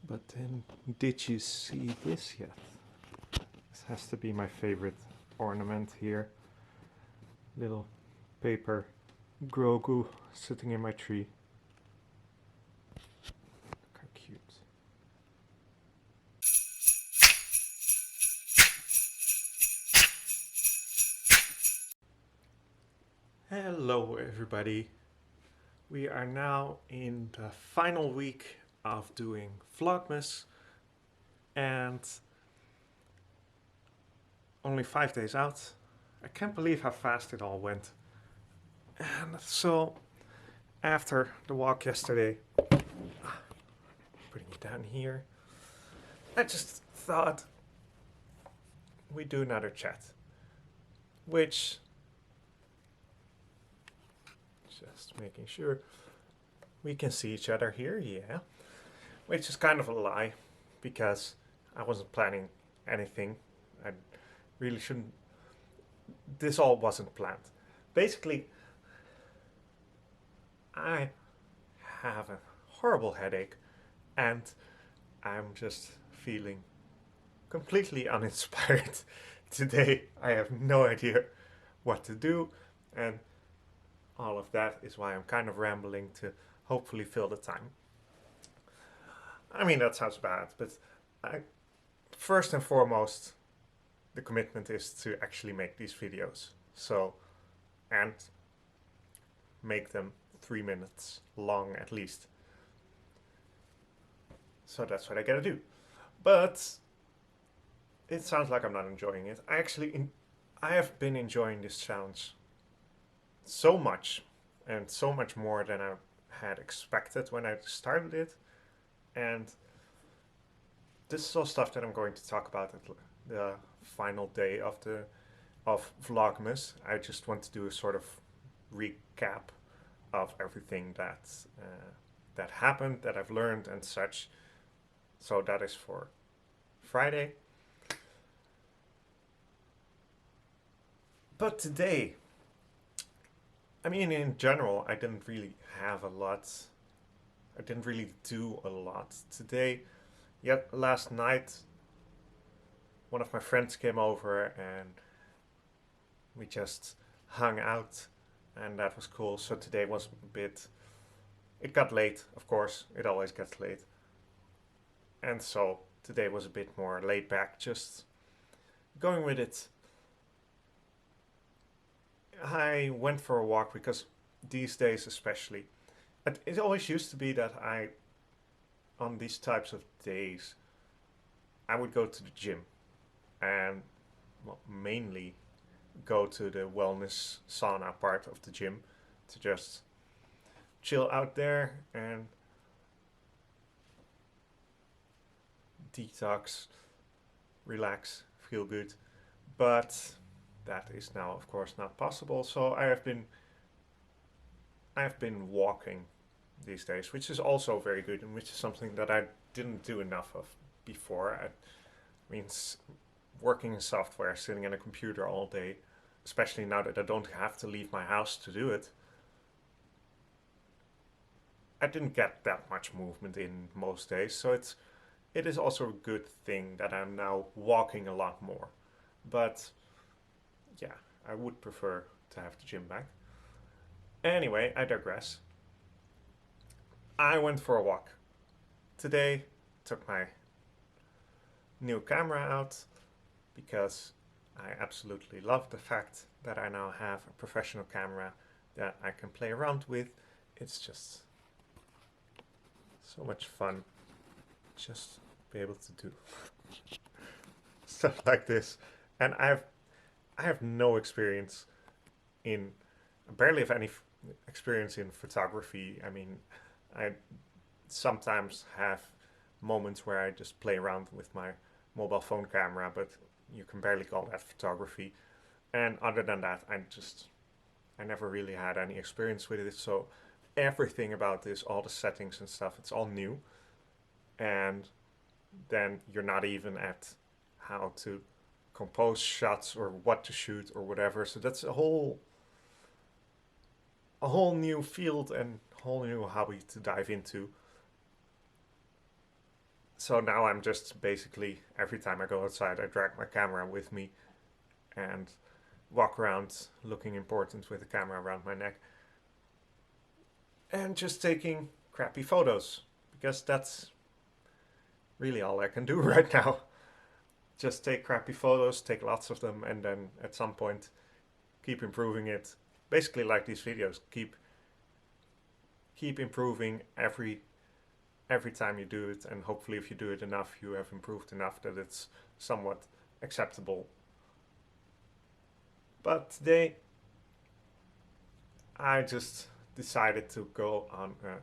But then, did you see this yet? This has to be my favorite ornament here. Little paper Grogu sitting in my tree. Look how cute. Hello everybody. We are now in the final week of doing Vlogmas and only 5 days out. I can't believe how fast it all went. And so after the walk yesterday, putting it down here, I just thought we'd do another chat, which, just making sure we can see each other here, yeah, which is kind of a lie because I wasn't planning anything. I really shouldn't, this all wasn't planned. Basically, I have a horrible headache and I'm just feeling completely uninspired today. I have no idea what to do, and all of that is why I'm kind of rambling to hopefully fill the time. I mean, that sounds bad, but first and foremost, the commitment is to actually make these videos. So, and make them 3 minutes long at least. So that's what I gotta do. But it sounds like I'm not enjoying it. I have been enjoying this challenge so much, and so much more than I had expected when I started it. And this is all stuff that I'm going to talk about at the final day of Vlogmas. I just want to do a sort of recap of everything that happened, that I've learned and such. So that is for Friday. But today, I mean, in general, I didn't really have a lot. I didn't really do a lot today. Yet last night, one of my friends came over and we just hung out, and that was cool. So today was a bit, it got late, of course, it always gets late. And so today was a bit more laid back, just going with it. I went for a walk because these days especially, it always used to be that on these types of days, I would go to the gym and mainly go to the wellness sauna part of the gym to just chill out there and detox, relax, feel good. But that is now, of course, not possible. So I have been walking these days, which is also very good, and which is something that I didn't do enough of before. I mean, working in software, sitting in a computer all day, especially now that I don't have to leave my house to do it, I didn't get that much movement in most days. So it is also a good thing that I'm now walking a lot more. But yeah, I would prefer to have the gym back. Anyway, I digress. I went for a walk. Today, took my new camera out because I absolutely love the fact that I now have a professional camera that I can play around with. It's just so much fun just be able to do stuff like this. And I have no experience in, barely have any experience in photography. I mean, I sometimes have moments where I just play around with my mobile phone camera, but you can barely call that photography. And other than that, I never really had any experience with it. So everything about this, all the settings and stuff, it's all new. And then you're not even at how to compose shots or what to shoot or whatever. So that's a whole new field and whole new hobby to dive into. So now I'm just basically, every time I go outside, I drag my camera with me and walk around looking important with the camera around my neck and just taking crappy photos because that's really all I can do right now. Just take crappy photos, take lots of them, and then at some point keep improving it. Basically, like these videos, keep improving every time you do it, and hopefully, if you do it enough, you have improved enough that it's somewhat acceptable. But today, I just decided to go on a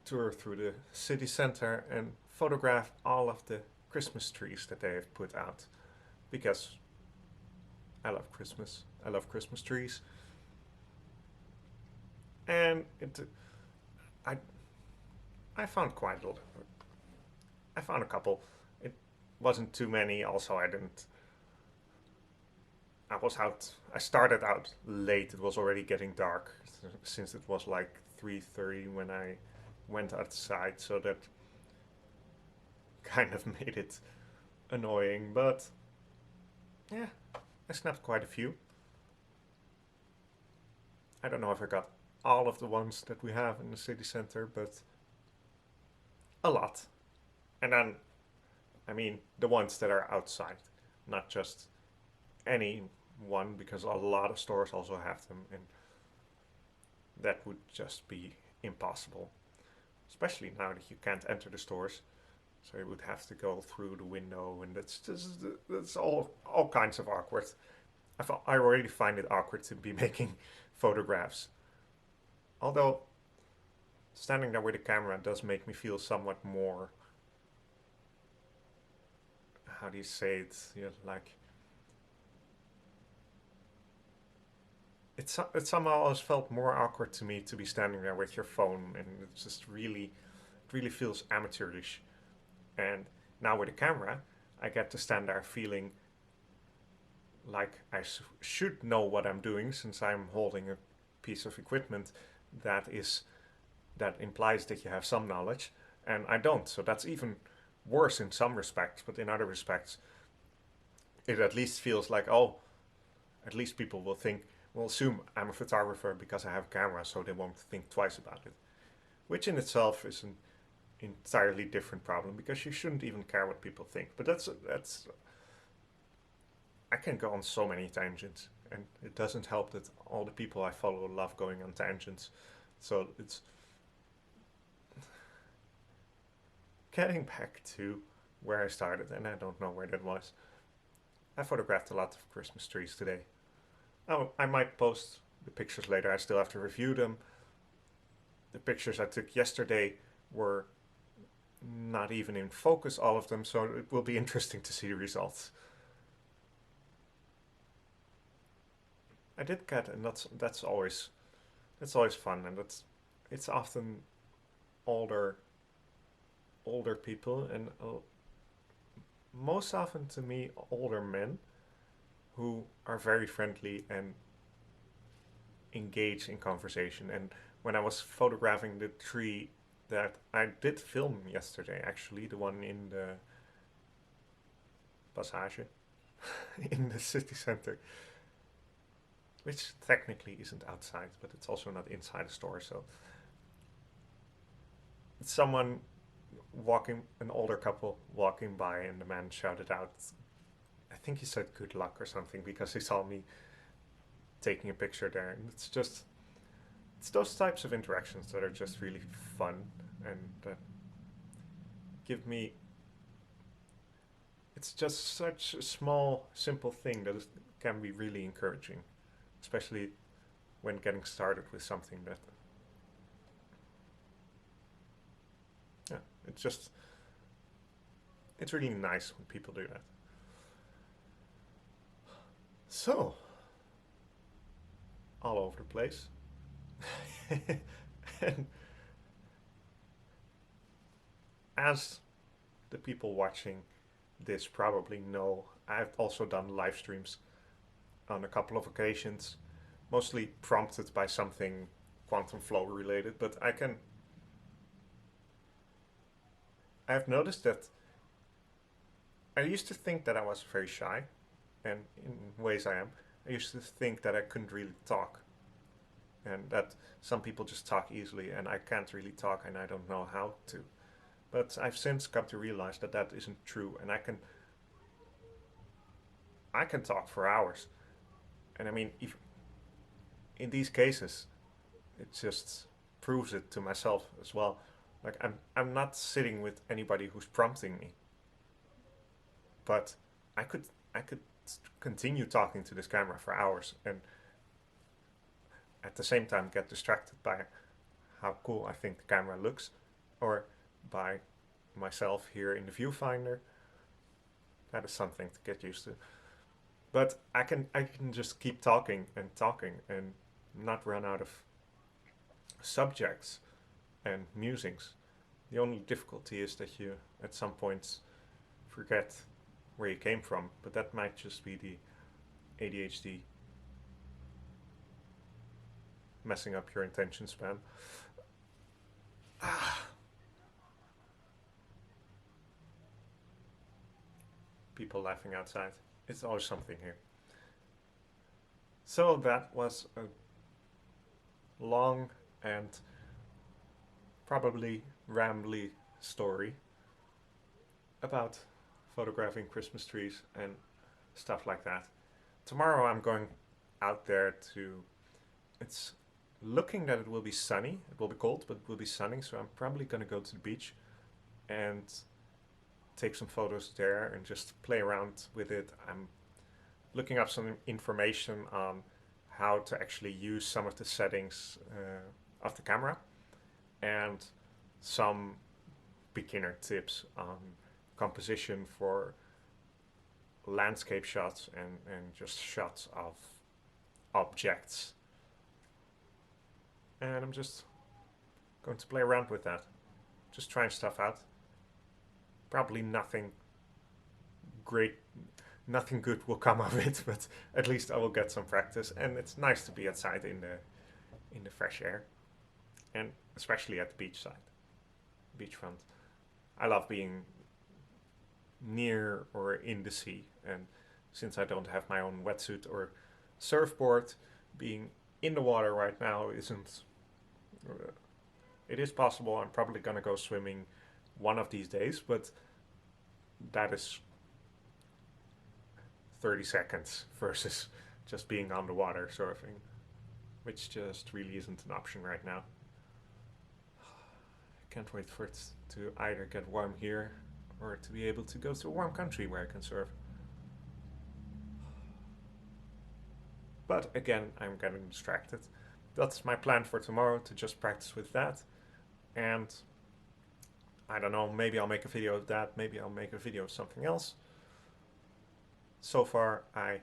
tour through the city center and photograph all of the Christmas trees that they have put out because I love Christmas. I love Christmas trees, and I I found quite a lot. I found a couple. It wasn't too many. Also, I didn't. I was out. I started out late. It was already getting dark since it was like 3:30 when I went outside. So that kind of made it annoying. But yeah, I snapped quite a few. I don't know if I got all of the ones that we have in the city center, but a lot. And then, I mean, the ones that are outside, not just any one, because a lot of stores also have them, and that would just be impossible. Especially now that you can't enter the stores, so you would have to go through the window, and that's all kinds of awkward. I already find it awkward to be making photographs. Although standing there with a camera does make me feel somewhat more. How do you say it? Yeah, like it somehow always felt more awkward to me to be standing there with your phone, and it just really feels amateurish. And now with a camera, I get to stand there feeling like I should know what I'm doing since I'm holding a piece of equipment that is that implies that you have some knowledge, and I don't. So that's even worse in some respects, but in other respects, it at least feels like, oh, at least people will assume I'm a photographer because I have a camera, so they won't think twice about it. Which in itself is an entirely different problem because you shouldn't even care what people think. But that's I can go on so many tangents, and it doesn't help that all the people I follow love going on tangents. So it's getting back to where I started, and I don't know where that was. I photographed a lot of Christmas trees today. Oh, I might post the pictures later. I still have to review them. The pictures I took yesterday were not even in focus, all of them, so it will be interesting to see the results. I did get, and that's always fun, and it's often older people, and most often to me older men who are very friendly and engage in conversation. And when I was photographing the tree that I did film yesterday, actually, the one in the Passage in the city center, which technically isn't outside, but it's also not inside a store. So someone an older couple walking by, and the man shouted out, I think he said good luck or something because he saw me taking a picture there. And it's those types of interactions that are just really fun and that give me. It's just such a small, simple thing that can be really encouraging, especially when getting started with something that. Yeah, it's really nice when people do that. So, all over the place. And as the people watching this probably know, I've also done live streams on a couple of occasions, mostly prompted by something quantum flow related, but I've noticed that I used to think that I was very shy, and in ways I am. I used to think that I couldn't really talk, and that some people just talk easily, and I can't really talk, and I don't know how to. But I've since come to realize that that isn't true, and I can talk for hours. And I mean, if in these cases, it just proves it to myself as well. Like I'm not sitting with anybody who's prompting me, but I could continue talking to this camera for hours and at the same time get distracted by how cool I think the camera looks, or by myself here in the viewfinder. That is something to get used to. But I can just keep talking and not run out of subjects and musings. The only difficulty is that you at some points forget where you came from, but that might just be the ADHD messing up your attention span. People laughing outside. It's always something here. So that was a long and probably rambly story about photographing Christmas trees and stuff like that. Tomorrow I'm going out there to. It's looking that it will be sunny. It will be cold, but it will be sunny, so I'm probably going to go to the beach and take some photos there and just play around with it. I'm looking up some information on how to actually use some of the settings of the camera and some beginner tips on composition for landscape shots and just shots of objects. And I'm just going to play around with that. Just trying stuff out. Probably nothing great, nothing good will come of it, but at least I will get some practice. And it's nice to be outside in the fresh air, and especially at the beachfront. I love being near or in the sea, and since I don't have my own wetsuit or surfboard, being in the water right now isn't. It is possible. I'm probably gonna go swimming one of these days, but that is 30 seconds versus just being on the water surfing, which just really isn't an option right now. I can't wait for it to either get warm here or to be able to go to a warm country where I can surf. But again, I'm getting distracted. That's my plan for tomorrow, to just practice with that. And I don't know, maybe I'll make a video of that, maybe I'll make a video of something else. So far I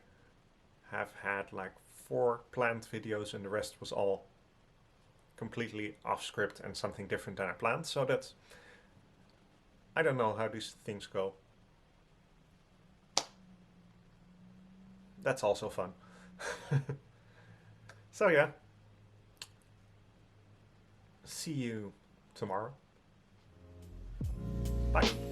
have had like 4 planned videos and the rest was all completely off script and something different than I planned. So that's, I don't know how these things go. That's also fun. So yeah, see you tomorrow. Bye.